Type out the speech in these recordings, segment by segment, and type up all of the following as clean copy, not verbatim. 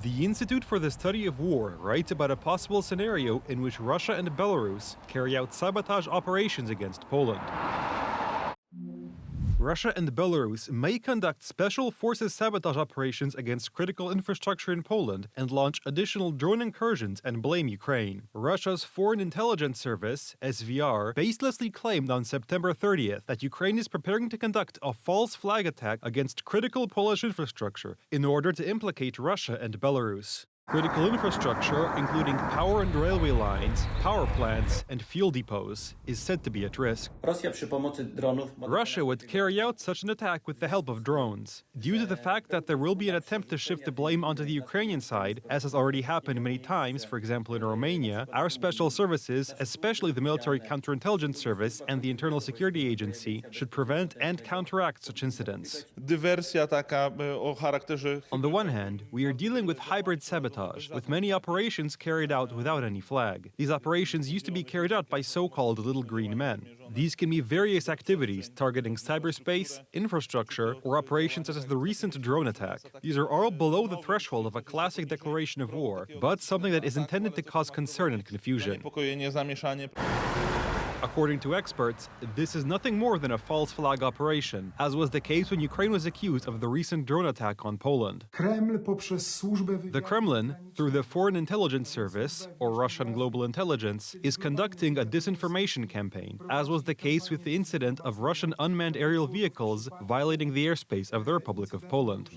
The Institute for the Study of War writes about a possible scenario in which Russia and Belarus carry out sabotage operations against Poland. Russia and Belarus may conduct special forces sabotage operations against critical infrastructure in Poland and launch additional drone incursions and blame Ukraine. Russia's Foreign Intelligence Service, SVR, baselessly claimed on September 30th that Ukraine is preparing to conduct a false flag attack against critical Polish infrastructure in order to implicate Russia and Belarus. Critical infrastructure, including power and railway lines, power plants, and fuel depots, is said to be at risk. Russia would carry out such an attack with the help of drones. Due to the fact that there will be an attempt to shift the blame onto the Ukrainian side, as has already happened many times, for example in Romania, our special services, especially the Military Counterintelligence Service and the Internal Security Agency, should prevent and counteract such incidents. On the one hand, we are dealing with hybrid sabotage, with many operations carried out without any flag. These operations used to be carried out by so-called little green men. These can be various activities targeting cyberspace, infrastructure, or operations such as the recent drone attack. These are all below the threshold of a classic declaration of war, but something that is intended to cause concern and confusion. According to experts, this is nothing more than a false flag operation, as was the case when Ukraine was accused of the recent drone attack on Poland. The Kremlin, through the Foreign Intelligence Service, or Russian Global Intelligence, is conducting a disinformation campaign, as was the case with the incident of Russian unmanned aerial vehicles violating the airspace of the Republic of Poland.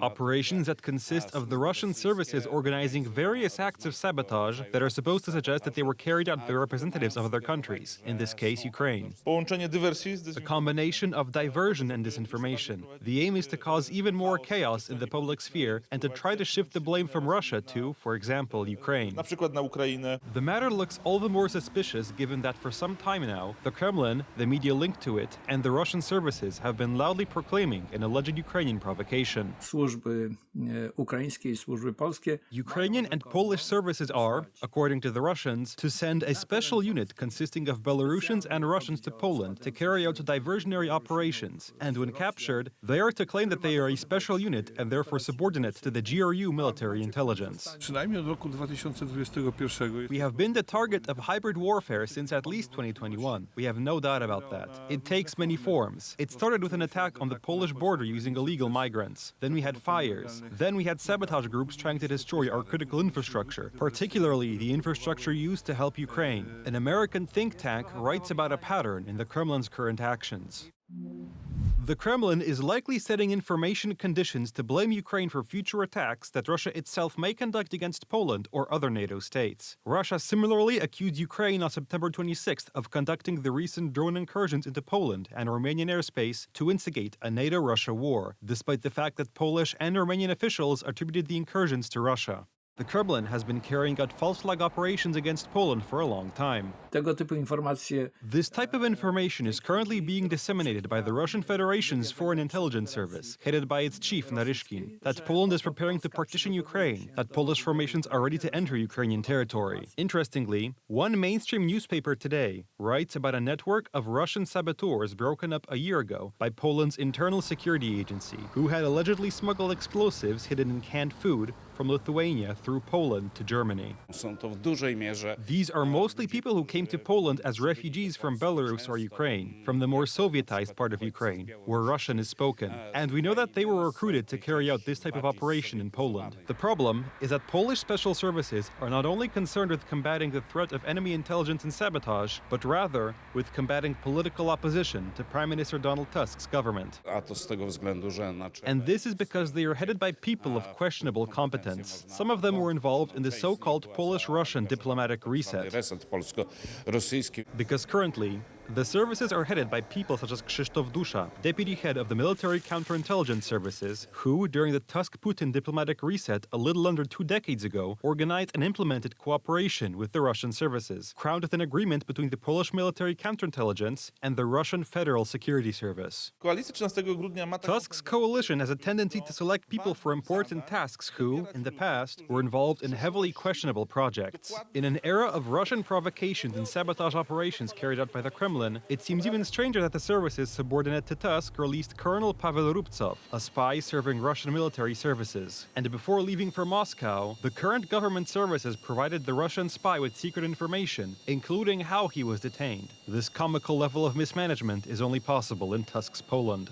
Operations that consist of the Russian services organizing various acts of sabotage that are supposed to suggest that they were carried out by representatives of other countries, in this case Ukraine. A combination of diversion and disinformation. The aim is to cause even more chaos in the public sphere and to try to shift the blame from Russia to, for example, Ukraine. The matter looks all the more suspicious given that for some time now, the Kremlin, the media linked to it, and the Russian services have been loudly proclaiming an alleged Ukrainian provocation. Ukrainian and Polish services are, according to the Russians, to send a special unit consisting of Belarusians and Russians to Poland to carry out diversionary operations, and when captured, they are to claim that they are a special unit and therefore subordinate to the GRU military intelligence. We have been the target of hybrid warfare since at least 2021. We have no doubt about that. It takes many forms. It started with an attack on the Polish border using illegal migrants. Then we had fires. Then we had sabotage groups trying to destroy our critical infrastructure, particularly the infrastructure used to help Ukraine. An American think tank writes about a pattern in the Kremlin's current actions. The Kremlin is likely setting information conditions to blame Ukraine for future attacks that Russia itself may conduct against Poland or other NATO states. Russia similarly accused Ukraine on September 26th of conducting the recent drone incursions into Poland and Romanian airspace to instigate a NATO-Russia war, despite the fact that Polish and Romanian officials attributed the incursions to Russia. The Kremlin has been carrying out false flag operations against Poland for a long time. This type of information is currently being disseminated by the Russian Federation's Foreign Intelligence Service, headed by its chief Naryshkin, that Poland is preparing to partition Ukraine, that Polish formations are ready to enter Ukrainian territory. Interestingly, one mainstream newspaper today writes about a network of Russian saboteurs broken up a year ago by Poland's Internal Security Agency, who had allegedly smuggled explosives hidden in canned food from Lithuania through Poland to Germany. These are mostly people who came to Poland as refugees from Belarus or Ukraine, from the more Sovietized part of Ukraine, where Russian is spoken. And we know that they were recruited to carry out this type of operation in Poland. The problem is that Polish special services are not only concerned with combating the threat of enemy intelligence and sabotage, but rather with combating political opposition to Prime Minister Donald Tusk's government. And this is because they are headed by people of questionable competence. Some of them were involved in the so-called Polish-Russian diplomatic reset. Because currently, the services are headed by people such as Krzysztof Dusza, deputy head of the Military Counterintelligence Services, who, during the Tusk-Putin diplomatic reset a little under 2 decades ago, organized and implemented cooperation with the Russian services, crowned with an agreement between the Polish Military Counterintelligence and the Russian Federal Security Service. Tusk's coalition has a tendency to select people for important tasks who, in the past, were involved in heavily questionable projects. In an era of Russian provocations and sabotage operations carried out by the Kremlin, Kremlin, it seems even stranger that the services subordinate to Tusk released Colonel Pavel Rubtsov, a spy serving Russian military services. And before leaving for Moscow, the current government services provided the Russian spy with secret information, including how he was detained. This comical level of mismanagement is only possible in Tusk's Poland.